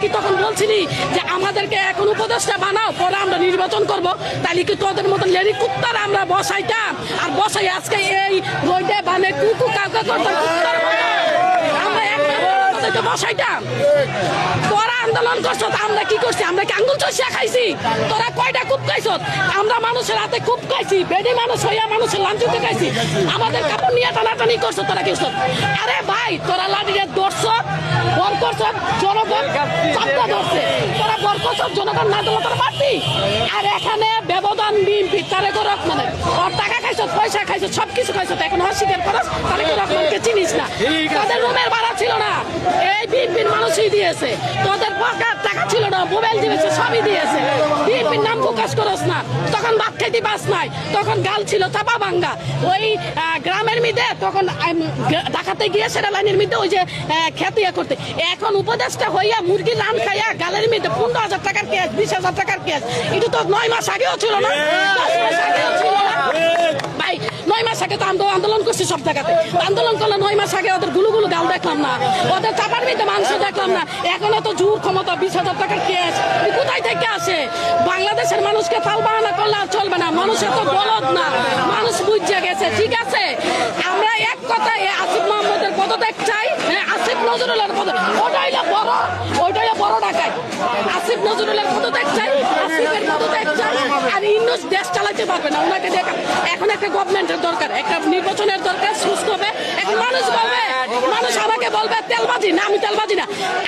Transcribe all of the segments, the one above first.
কি তখন বলছিলি যে আমাদেরকে এখন উপদেষ্টা বানাও, পরে আমরা নির্বাচন করব? তাইলে কি তোদের মতন লেরি কুত্তার আমরা বসাইতাম? আর বসাই আজকে এই রোডে বানে কুকু কাকা করতাম, কুত্তার আমরা একবার বসাইতাম। তোরা আন্দোলন করছো, আমরা কি করছি? আমরা কি আঙ্গুল চষিয়া খাইছি? তোরা কয়টা কূপ খাইছ? আমরা মানুষের হাতে কূপ খাইছি, বেডি মানুষ হইয়া মানুষের লাঞ্ছিত খাইছি। আমাদের কাপড় নিয়ে টানাটানি করছো, তোরা কি করছো? আরে ভাই, তোরা লাঠিতে ধরছ, বর করছ, জনগণ চাপটা ধরছে, তোরা বর করছ, জনগণ না দিল তোরা পারতি। আর এখানে ব্যবধান বিএনপি তারে করে রকমানের ওর টাকা খাইছ, পয়সা খাইছ, সবকিছু খাইছ, এখন অস্বীকার করস, তাহলে কি রকমানকে চিনিস না? তোদের রুমের ভাড়া ছিল না, এই বিএনপির মানুষই দিয়েছে। তোদের পকেট টাকা ছিল না, মোবাইল দিয়েছে, সবই দিয়েছে। বিএনপির নাম প্রকাশ করস না, তখন ভাত খাইতে পাস নাই, তখন গাল ছিল চাপা ভাঙ্গা। ওই গ্রামের মধ্যে তখন ঢাকাতে গিয়ে সেটা লাইনের মধ্যে ওই যে খেতে করতে, এখন উপদেষ্টা হইয়া মুরগির রান খাইয়া গালের মধ্যে 15,000 টাকার কেস, 20,000 টাকার কেস। এটা তো 9 মাস আগেও ছিল না, 10 মাস আগেও ছিল না ভাই। 9 মাস আগে তো আমরা আন্দোলন করছি সব জায়গাতে। আন্দোলন করলে 9 মাস আগে ওদের গুলো গাল দেখলাম না, ওদের চাপার মধ্যে মাংস দেখলাম না। এখন তো জোর ক্ষমতা, 20,000 টাকার কেস কোথায় থেকে আসে? বাংলাদেশের মানুষকে ফাল বাহানা করলে আর চলবে না। মানুষের তো বলদ না, মানুষ বুঝে গেছে। ঠিক আছে, আমরা এক কথায় আসিফ মাহমুদের পদত্যাগ চাই। আসিফ নজরুলের ওটাই বড়, ওইটাই বড় ঢাকায়। আসিফ নজরুলের পদত্যাগ চাই, আসিফের পদত্যাগ চাই। আর ইন্ডোজ দেশ চালাতে পারবে না, ওনাকে দেখা। এখন একটা গভর্নমেন্টের দরকার, একটা নির্বাচনের দরকার, সুস্থ হবে। এখন মানুষ বলবে, মানুষ আমাকে বলবে তেলবাজি না, আমি তেলবাজি না।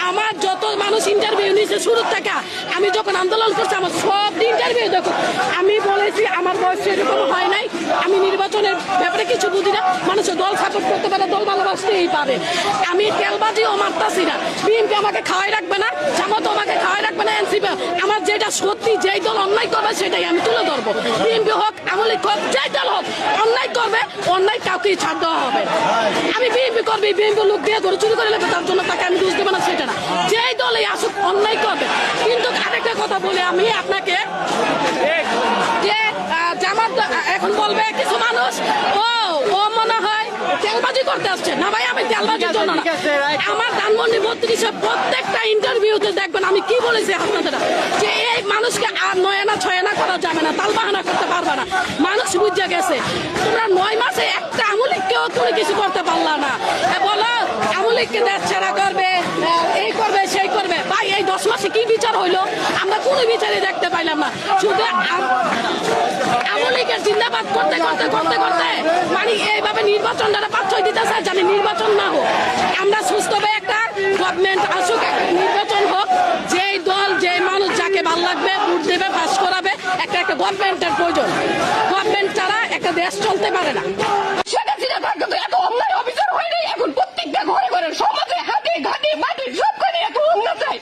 আমার যত মানুষ ইন্টারভিউ নিয়েছে শুরু থেকে, আমি যখন আন্দোলন করছি আমার সব ইন্টারভিউ দেখো, আমি বলেছি আমার বয়স সেরকম হয় নাই, আমি নির্বাচনের ব্যাপারে কিছু বুঝি না। মানুষের দল সাপোর্ট করতে পারে, দল ভালোবাসতেই পারে। আমি তেলবাজিও মারতাছি না। বিএনপি আমাকে খাওয়াই রাখবে না, জামাত আমাকে খাওয়াই রাখবে না, এনসিপি। আমার যেটা সত্যি, যেই দল অন্যায় করবে সেটাই আমি তুলে ধরবো। বিএনপি হোক, আমল হোক, যেই দল হোক, অন্যায় করবে, অন্যায় কাউকে ছাড় দেওয়া হবে। আমি বিএনপি করবি, বিএনপি লোক দিয়ে গরু চুরি করে লেগে তার জন্য তাকে আমি দোষ দেবো না, সেটা না। যেই দলে আসুক অন্যায় করবে। কিন্তু আরেকটা কথা বলে আমি আপনাকে, যে জামাত এখন বলবে কিছু মানুষ, ও মনে হয় তেলবাজি করতে আসছে না। ভাই, আমি তেলবাজির জন্য না। আমার ধানমন্ডি 32 প্রত্যেকটা ইন্টারভিউতে দেখবেন আমি কি বলেছি আপনাদের, যে এই মানুষকে আর 9 আনা 6 আনা করা যাবে না, তাল বাহানা করতে পারবে না। মানুষ বুঝে গেছে। তোমরা 9 মাসে একটা আমলিককেও তুমি কিছু করতে পারলা না। বলো আমলিককে দেশ ছাড়া করবে, এই করবে, সেই করবে। ভাই, এই 10 মাসে কি বিচার হইলো? আমরা কোনো বিচারে দেখতে পাইলাম না। শুধু আমলিকের জিন্দাবাদ করতে করতে করতে করতে মানে এইভাবে নির্বাচনটা 5-6 দিতেছে, জানি নির্বাচন না হোক। আমরা সুস্থভাবে একটা গভর্নমেন্ট আসুক, একটা নির্বাচন হোক, যেই দল, যে মানুষ যাকে ভালো লাগবে ভোট দেবে, পাস করাবে। একটা গভর্নমেন্টের প্রয়োজন। গভর্নমেন্ট ছাড়া একটা দেশ চলতে পারে না। সেটা চিন্তা থাকতো তো এত অন্যায় অবিচার হয়নি। এখন প্রত্যেকটা ঘরে ঘরে সমাজে হাতে ঘাটে মাটি সবখানে এত অন্যায় চাই।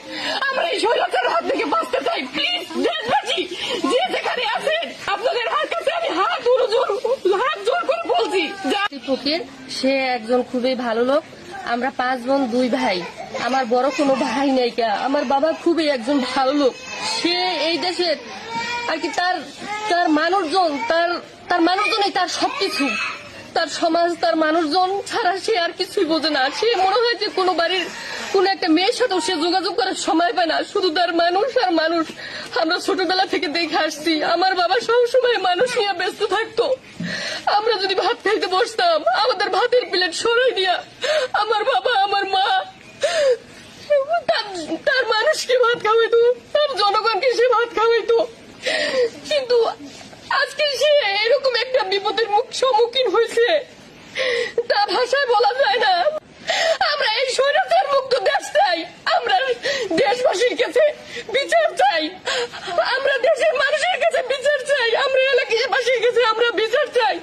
আমরা এই স্বৈরাচারের হাত থেকে বাঁচতে চাই। প্লিজ দেশবাসী, যে যেখানে আছেন, আপনাদের হাত কাছে আমি হাত জোর করে বলছি। ফকির, সে একজন খুবই ভালো লোক। আমরা 5 বোন 2 ভাই, আমার বড় কোনো ভাই নাই। আমার বাবা খুবই একজন ভালো লোক। সে এই দেশের আর কি তার মানুষজন, তার মানুষজনই তার সবকিছু। তার সমাজ, তার মানুষজন ছাড়া সে আর কিছুই বোঝে না। সে মনে হয় যে কোনো বাড়ির কোন একটা মেয়ের সাথেও সে যোগাযোগ করার সময় পায় না, শুধু তার মানুষ আর মানুষ। আমরা ছোটবেলা থেকে দেখে আসছি, আমার বাবা সবসময় মানুষ নিয়ে ব্যস্ত থাকতো। আমরা যদি ভাত খাইতে বসতাম, আমাদের ভাতের প্লেট সরাই দিয়া আমার বাবা, আমার মা তার মানুষকে ভাত খাওয়াইতো, তার জনগণকে সে ভাত খাওয়াইতো। কিন্তু আজকে সে এরকম একটা বিপদের সম্মুখীন হয়েছে, তা ভাষায় বলা যায় না। আমরা এই স্বৈরাচার মুক্ত দেশ চাই। আমরা দেশবাসীর কাছে বিচার চাই, আমরা দেশের মানুষের কাছে বিচার চাই, আমরা এলাকাবাসীর কাছে আমরা বিচার চাই।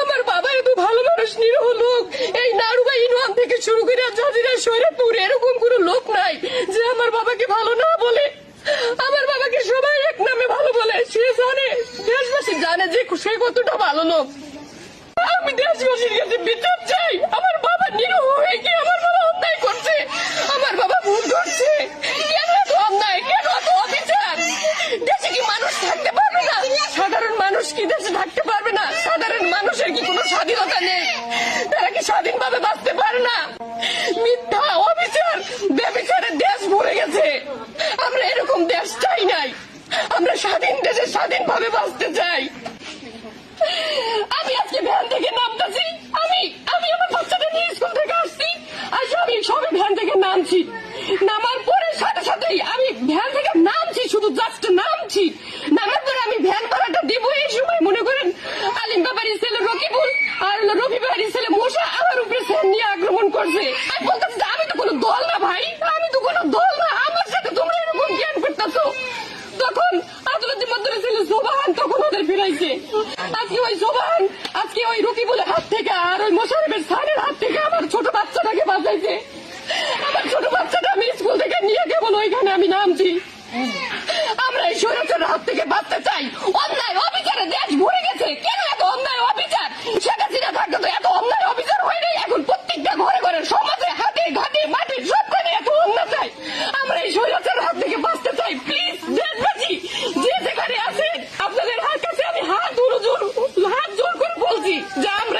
আমার বাবা এত ভালো মানুষ, নিরীহ লোক। এই নাড়ুবা ইউনিয়ন থেকে শুরু করে জাজিরা, সৈরাপুর, এরকম কোনো লোক নাই যে আমার বাবাকে ভালো না বলে। আমার বাবাকে সবাই এক নামে ভালো বলে। সে জানে, দেশবাসী জানে যে সে কতটা ভালো লোক। আমি দেশবাসীর কাছে বিচার চাই। আমার বাবা নিরীহ হয়ে কি আমার বাবা অন্যায় করছে, আমার বাবা ভুল করছে। কেন এত অন্যায়, কেন এত অবিচার? দেশে কি মানুষ থাকতে পারবে না? সাধারণ মানুষ কি দেশে থাকতে পারবে না? সাধারণ মানুষের কি কোনো স্বাধীনতা নেই? তারা কি স্বাধীনভাবে বাঁচতে পারে না? মিথ্যা, অবিচার, ব্যভিচারে দেশ ভরে গেছে। স্বাধীনভাবে বাঁচতে চাই। আমি আজকে ভ্যান থেকে নামতেছি, আমি আমার বাচ্চাটা নিয়ে স্কুল থেকে আসছি, আসে আমি সবে ভ্যান থেকে নামছি, নামার পরে সাথে সাথেই আমি ভ্যান থেকে নামছি, শুধু জাস্ট নামছি, নামার পরে আমি ভ্যান ভাড়াটা দিব, এই সময় মনে করেন আলিম বাবারির ছেলে রকিবুল আর রবি বাড়ির ছেলে মশা আমার উপরে স্যার নিয়ে আক্রমণ করছে। আমি বলতেছি যে আমি তো কোনো দল না ভাই, আমি তো কোনো দল না, আমার সাথে তোমরা এরকম জ্ঞান করতেছো। তখন আদালতের মধ্যে ছিল সোবাহান, তখন ওদের ফিরাইছে। আজকে ওই সোবাহান, আজকে ওই রকিবুলের হাত থেকে আর ওই মোশারফের স্যারের হাত থেকে আমার ছোট বাচ্চাটাকে বাঁচাইছে। আমার ছোট বাচ্চাটা আমি স্কুল থেকে নিয়ে কেবল ওইখানে আমি নামছি। আমরা এই স্বৈরাচারের হাত থেকে বাঁচতে চাই। অন্যায় অবিচারে দেশ ভরে গেছে, কেন এত অন্যায় অবিচার? শেখ হাসিনা থাকতে তো এত অন্যায় অবিচার হয় নাই। এখন প্রত্যেকটা ঘরে ঘরে সমাজে হাতে ঘাটে মাঠে সবখানে এত অন্যায়। আমরা এই স্বৈরাচারের হাত থেকে বাঁচতে চাই। প্লিজ দেশবাসী যে যেখানে আছেন, আপনাদের কাছে আমি হাত জোর করে বলছি যে আমরা